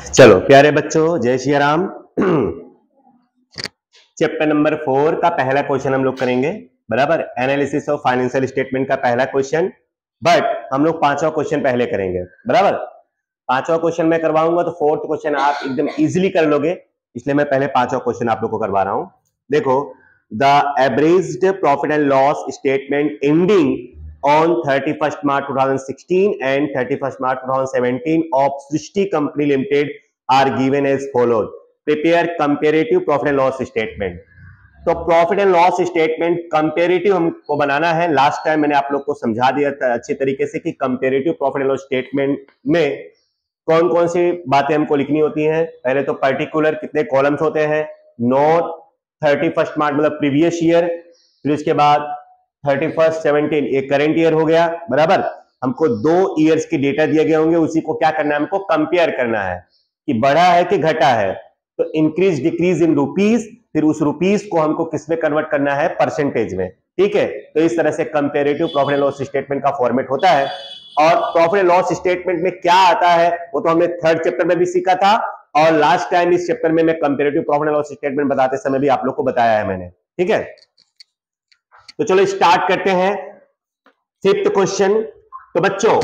चलो प्यारे बच्चों, जय श्री राम। चैप्टर नंबर 4 का पहला क्वेश्चन हम लोग करेंगे, बराबर। एनालिसिस ऑफ फाइनेंशियल स्टेटमेंट का पहला क्वेश्चन, बट हम लोग पांचवा क्वेश्चन पहले करेंगे, बराबर। पांचवा क्वेश्चन मैं करवाऊंगा तो फोर्थ क्वेश्चन आप एकदम इजीली कर लोगे, इसलिए मैं पहले पांचवा क्वेश्चन आप लोग को करवा रहा हूं। देखो, the averaged profit and loss statement ending on 31st March 2016 and 31st March 2017 of Srishti Company Limited are given as follows. Prepare comparative profit and loss statement. तो profit and loss statement comparative हमको बनाना है। Last time मैंने आप लोग को समझा दिया था अच्छे तरीके से कि comparative profit and loss statement में कौन कौन सी बातें हमको लिखनी होती हैं। पहले तो पर्टिकुलर कितने कॉलम्स होते हैं, नोट 31st मार्च मतलब प्रीवियस ईयर, फिर उसके बाद 31st 17 ये करंट ईयर हो गया, बराबर। हमको 2 ईयर्स के डेटा दिए गए होंगे, उसी को क्या करना है, हमको कंपेयर करना है कि बढ़ा है कि घटा है। तो इंक्रीज डिक्रीज इन रुपीज, फिर उस रुपीज को हमको किस में कन्वर्ट करना है, परसेंटेज में, ठीक है। तो इस तरह से comparative profit and loss statement का फॉर्मेट होता है। और प्रॉफिट एंड लॉस स्टेटमेंट में क्या आता है वो तो हमने थर्ड चैप्टर में भी सीखा था, और लास्ट टाइम इस चैप्टर में मैं comparative profit and loss statement बताते समय भी आप लोग को बताया है मैंने, ठीक है। तो चलो स्टार्ट करते हैं फिफ्थ क्वेश्चन। तो बच्चों,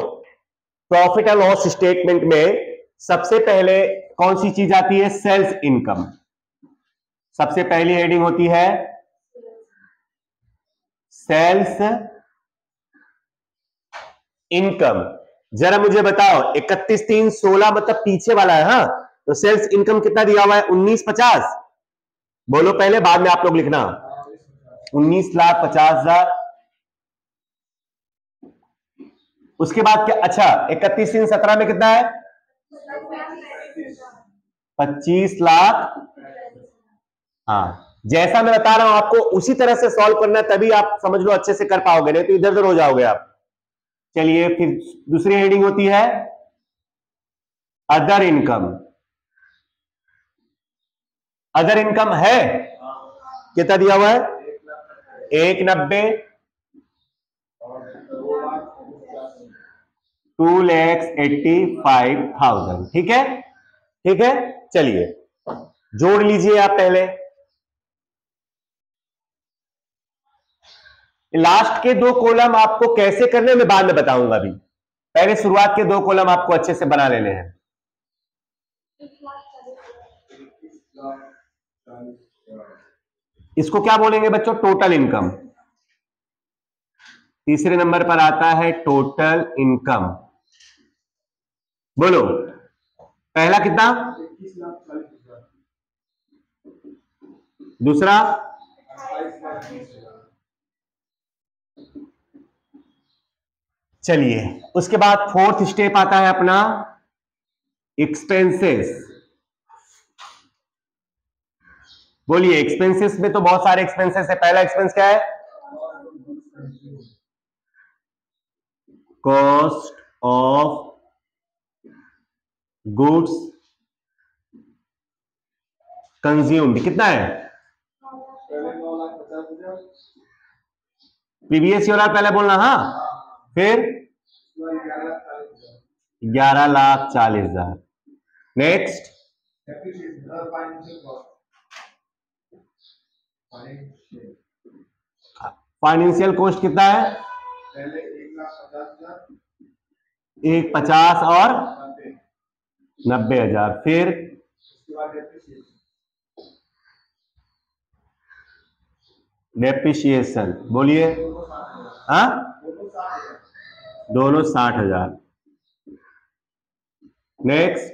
प्रॉफिट एंड लॉस स्टेटमेंट में सबसे पहले कौन सी चीज आती है, सेल्स इनकम। सबसे पहली हेडिंग होती है सेल्स इनकम। जरा मुझे बताओ, 31/3/16 मतलब पीछे वाला है, हाँ। तो सेल्स इनकम कितना दिया हुआ है, 1950। बोलो पहले, बाद में आप लोग लिखना। 19,50,000। उसके बाद क्या, अच्छा 31/3/17 में कितना है, 25 लाख। हाँ, जैसा मैं बता रहा हूं आपको उसी तरह से सॉल्व करना, तभी आप समझ लो अच्छे से कर पाओगे, नहीं तो इधर उधर हो जाओगे आप। चलिए, फिर दूसरी हेडिंग होती है अदर इनकम। अदर इनकम है, कितना दिया हुआ है, 190, 2,85,000, ठीक है, ठीक है। चलिए जोड़ लीजिए आप पहले। लास्ट के 2 कॉलम आपको कैसे करने में बाद में बताऊंगा, अभी पहले शुरुआत के 2 कॉलम आपको अच्छे से बना लेने हैं। इसको क्या बोलेंगे बच्चों, टोटल इनकम। तीसरे नंबर पर आता है टोटल इनकम। बोलो पहला कितना, दूसरा, चलिए उसके बाद फोर्थ स्टेप आता है अपना एक्सपेंसेस। बोलिए, एक्सपेंसेस में तो बहुत सारे एक्सपेंसेस है। पहला एक्सपेंस क्या है, कॉस्ट ऑफ गुड्स कंज्यूम्ड। कितना है, प्रीवियस ईयर पहले बोलना, हाँ। फिर 11,40,000। नेक्स्ट, फाइनेंशियल कॉस्ट कितना है, 1,50,000 और 90,000। फिर डेप्रिसिएशन, बोलिए, हाँ, दोनों 60,000। Next,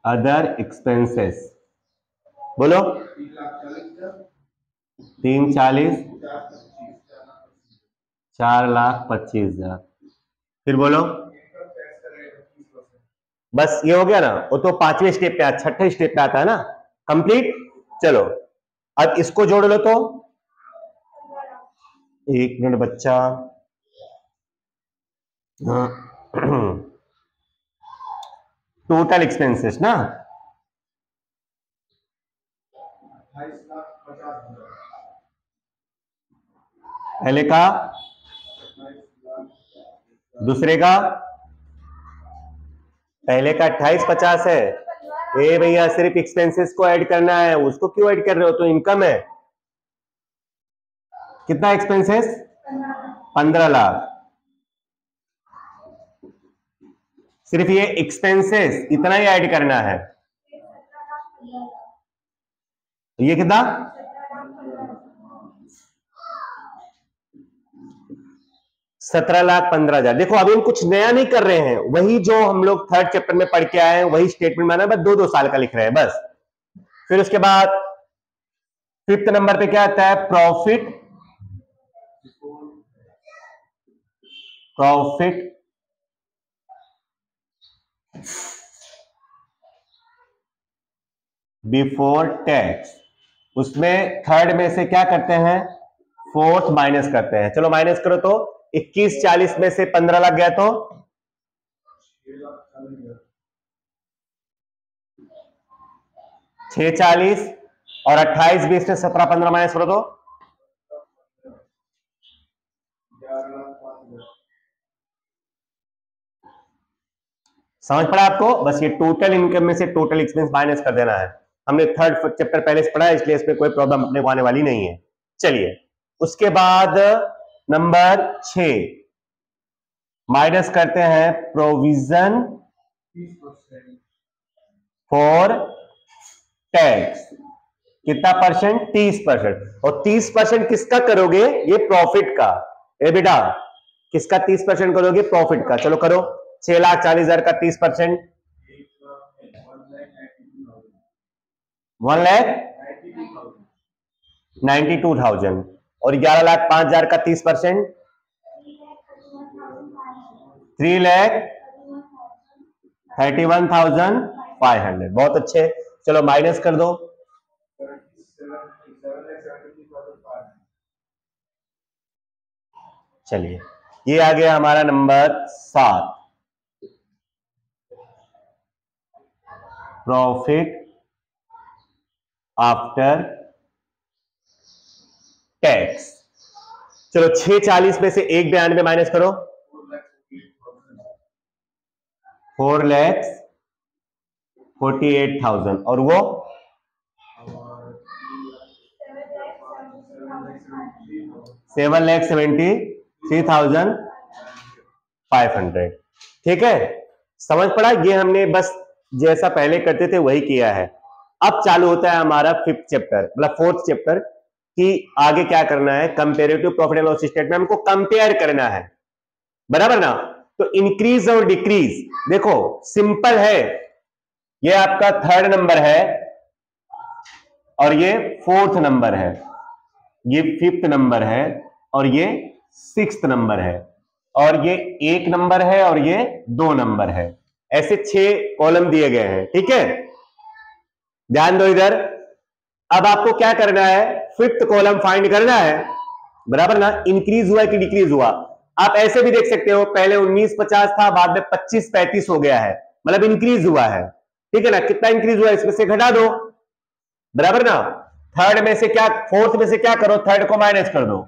other expenses. बोलो, 340, 4,25,000। फिर बोलो, बस ये हो गया ना, वो तो 5वें स्टेप पे, 6ठे स्टेप पे आता है ना, कंप्लीट। चलो अब इसको जोड़ लो। तो 1 मिनट बच्चा, टोटल एक्सपेंसेस ना, पहले का दूसरे का, पहले का 2850 है। ए भैया सिर्फ एक्सपेंसेस को ऐड करना है, उसको क्यों ऐड कर रहे हो? तो इनकम है। कितना एक्सपेंसेस? 15 लाख। सिर्फ ये एक्सपेंसेस इतना ही ऐड करना है। ये कितना? 17,15,000। देखो अभी हम कुछ नया नहीं कर रहे हैं, वही जो हम लोग थर्ड चैप्टर में पढ़ के आए हैं वही स्टेटमेंट बना, बस 2-2 साल का लिख रहे हैं बस। फिर उसके बाद फिफ्थ नंबर पे क्या आता है? Profit before tax. उसमें थर्ड में से क्या करते हैं? फोर्थ माइनस करते हैं। चलो माइनस करो तो 2140 में से 15 लाख गया तो 640, और 28-20 में 17-15 माइनस करो तो समझ पड़ा आपको? बस ये टोटल इनकम में से टोटल एक्सपेंस माइनस कर देना है। हमने थर्ड चैप्टर पहले से पढ़ा है, इसलिए इसमें कोई प्रॉब्लम अपने को आने वाली नहीं है। चलिए उसके बाद नंबर 6 माइनस करते हैं प्रोविजन फॉर टैक्स। कितना परसेंट? 30%। और 30% किसका करोगे? ये प्रॉफिट का। ए बेटा किसका 30% करोगे? प्रॉफिट का। चलो करो। 6,40,000 का 30%, 1,92,000। और 11,05,000 का 30%, 3,31,500। बहुत अच्छे। चलो माइनस कर दो। चलिए ये आ गया हमारा नंबर 7, प्रॉफिट आफ्टर टैक्स। चलो 640 में से 192 माइनस करो, 4,48,000। और वो 7,73,500। ठीक है, समझ पड़ा? ये हमने बस जैसा पहले करते थे वही किया है। अब चालू होता है हमारा फिफ्थ चैप्टर, मतलब फोर्थ चैप्टर, कि आगे क्या करना है। Comparative profit and loss statement हमको कंपेयर करना है, बराबर ना? तो इंक्रीज और डिक्रीज देखो सिंपल है। ये आपका थर्ड नंबर है और ये फोर्थ नंबर है, ये फिफ्थ नंबर है और ये सिक्स्थ नंबर है, और ये 1 नंबर है और ये 2 नंबर है। ऐसे 6 कॉलम दिए गए हैं। ठीक है, ध्यान दो इधर। अब आपको क्या करना है? फिफ्थ कॉलम फाइंड करना है, बराबर ना? इंक्रीज हुआ कि डिक्रीज हुआ? आप ऐसे भी देख सकते हो, पहले 1950 था, बाद में 25-35 हो गया है, मतलब इंक्रीज हुआ है। ठीक है ना? कितना इंक्रीज हुआ इसमें से घटा दो, बराबर ना? थर्ड में से क्या, फोर्थ में से क्या करो? थर्ड को माइनस कर दो,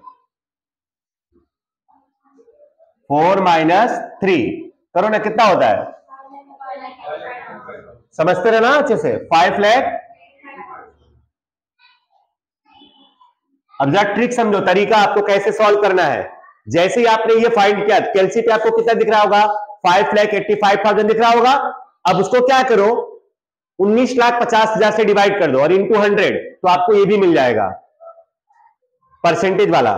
4 - 3 करो ना, कितना होता है? समझते रहे ना अच्छे से? 5 लाख। अब जरा ट्रिक समझो, तरीका आपको कैसे सॉल्व करना है। जैसे ही आपने ये फाइंड किया, कैलसी पे आपको कितना दिख रहा होगा? 5,85,000 दिख रहा होगा। अब उसको क्या करो? 19,50,000 से डिवाइड कर दो और इंटू 100, तो आपको ये भी मिल जाएगा परसेंटेज वाला।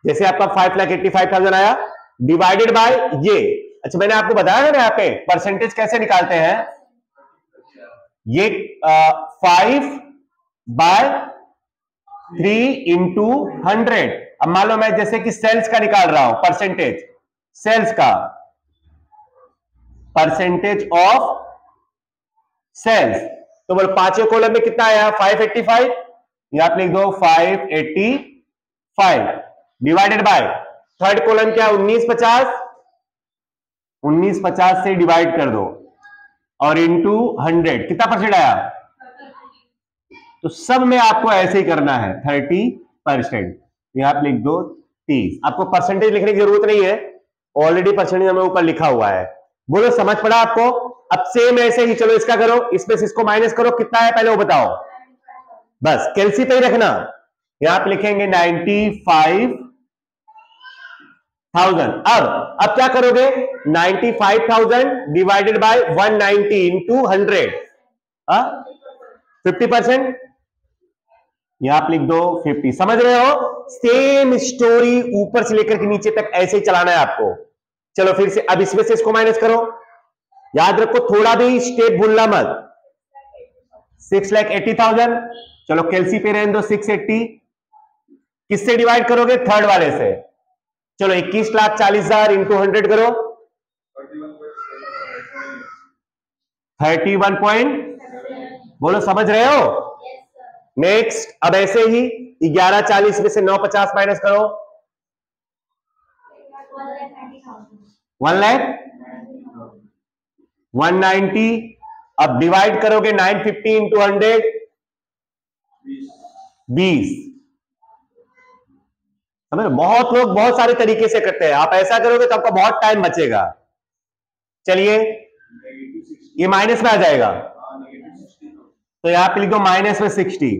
जैसे आपका 5,85,000 आया, डिवाइडेड बाय ये। अच्छा मैंने आपको बताया ना यहाँ पे परसेंटेज कैसे निकालते हैं। ये 5/3 इंटू 100। अब मान लो मैं जैसे कि सेल्स का निकाल रहा हूं परसेंटेज, सेल्स का परसेंटेज ऑफ सेल्स, तो बोलो पांचवें कॉलम में कितना आया? 585। यहां आप लिख दो 585 डिवाइडेड बाय थर्ड कॉलम क्या? 1950। 1950 से डिवाइड कर दो और इंटू 100, कितना परसेंट आया? तो सब में आपको ऐसे ही करना है 30%। यहां आप लिख दो 30। आपको परसेंटेज लिखने की जरूरत नहीं है, ऑलरेडी परसेंटेज हमें ऊपर लिखा हुआ है। बोलो समझ पड़ा आपको? अब सेम ऐसे ही चलो इसका करो, इसमें से इसको माइनस करो, कितना है पहले वो बताओ। बस कैलसी पे ही रखना, यहां पे लिखेंगे 95,000। अब क्या करोगे, 95,000 डिवाइडेड बाय 190 इंटू 100, 50%, यहां आप लिख दो 50। समझ रहे हो? सेम स्टोरी ऊपर से लेकर के नीचे तक ऐसे ही चलाना है आपको। चलो फिर से अब इसमें से इसको माइनस करो, याद रखो थोड़ा भी स्टेप भूलना मत। 6,80,000, चलो कैलसी पे रहने दो 680, किससे डिवाइड करोगे, थर्ड वाले से। चलो 21,40,000 इंटू 100 करो, 31 बोलो समझ रहे हो? नेक्स्ट अब ऐसे ही 1140 में से 950 माइनस करो, 1,90,000। अब डिवाइड करोगे 950 इंटू 100, 20। समझ? बहुत लोग बहुत सारे तरीके से करते हैं, आप ऐसा करोगे तो आपका बहुत टाइम बचेगा। चलिए ये माइनस में आ जाएगा, तो यहां पे लिख दो माइनस में 60,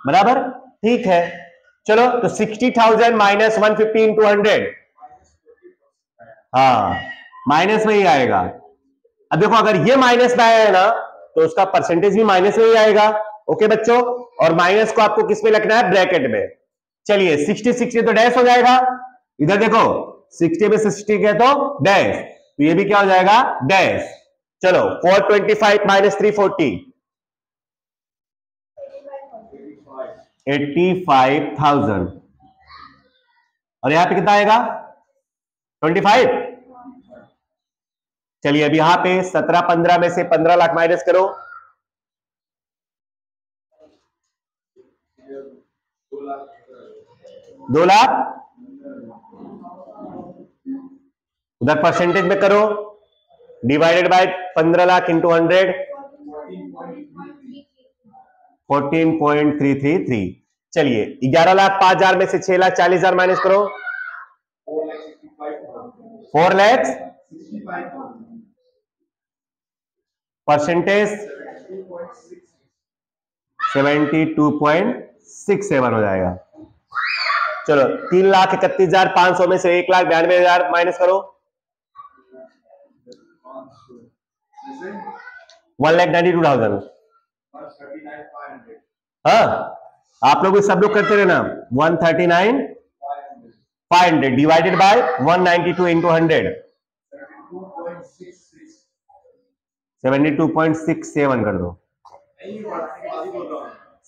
बराबर, ठीक है। चलो तो 60,000 माइनस 150 इंटू 100, हाँ माइनस में ही आएगा। अब देखो अगर ये माइनस में आया है ना तो उसका परसेंटेज भी माइनस में ही आएगा। ओके बच्चों, और माइनस को आपको किस में लिखना है, ब्रैकेट में। चलिए 60 तो डैश हो जाएगा, इधर देखो 60 में 60 के तो डैश, तो ये भी क्या हो जाएगा, डैश। चलो 425 माइनस 340, 85,000, और यहां पे कितना आएगा, 25। चलिए अब यहां पे 17-15 में से 15 लाख माइनस करो, 2 लाख, उधर परसेंटेज में करो, डिवाइडेड बाय 15 लाख इंटू 100, 14.333। चलिए 11,05,000 में से 6,40,000 माइनस करो, 4 लाख, परसेंटेज 72.67 हो जाएगा। चलो 3,31,500 में से 1,92,000 माइनस करो, 1,92,000। हाँ आप लोग सब लोग करते रहना, 139,500 डिवाइडेड बाय 192 इंटू 100, 72.67 कर दो,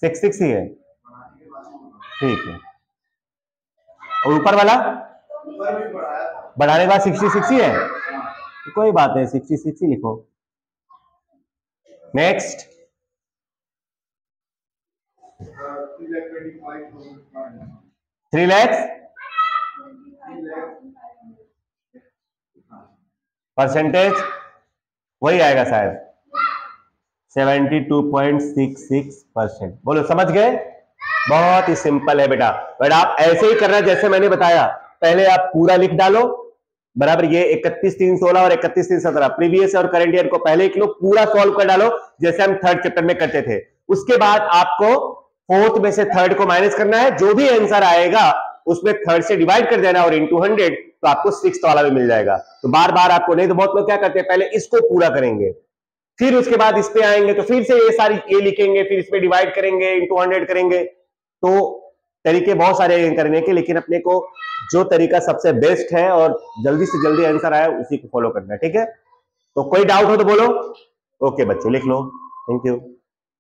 66 ही है, ठीक है। और ऊपर वाला बढ़ाने के बाद 66 ही है, तो कोई बात नहीं 66 ही लिखो। नेक्स्ट 3 लाख, परसेंटेज वही आएगा शायद 72.66%। बोलो समझ गए? बहुत ही सिंपल है बेटा, बट आप ऐसे ही करना जैसे मैंने बताया। पहले आप पूरा लिख डालो, बराबर, ये 31,316 और 31,317 प्रीवियस और करंट ईयर को पहले लिख लो, पूरा सॉल्व कर डालो जैसे हम थर्ड चैप्टर में करते थे। उसके बाद आपको फोर्थ में से थर्ड को माइनस करना है, जो भी आंसर आएगा उसमें थर्ड से डिवाइड कर देना और इंटू 100, तो आपको सिक्स्थ वाला भी मिल जाएगा। तो बार बार आपको नहीं, तो बहुत लोग क्या करते हैं, पहले इसको पूरा करेंगे, फिर उसके बाद इस पे आएंगे, तो फिर से ये सारी ए लिखेंगे, फिर इसमें डिवाइड करेंगे, इंटू 100 करेंगे। तो तरीके बहुत सारे करने के, लेकिन अपने को जो तरीका सबसे बेस्ट है और जल्दी से जल्दी आंसर आया उसी को फॉलो करना है, ठीक है। तो कोई डाउट हो तो बोलो। ओके बच्चे लिख लो, थैंक यू।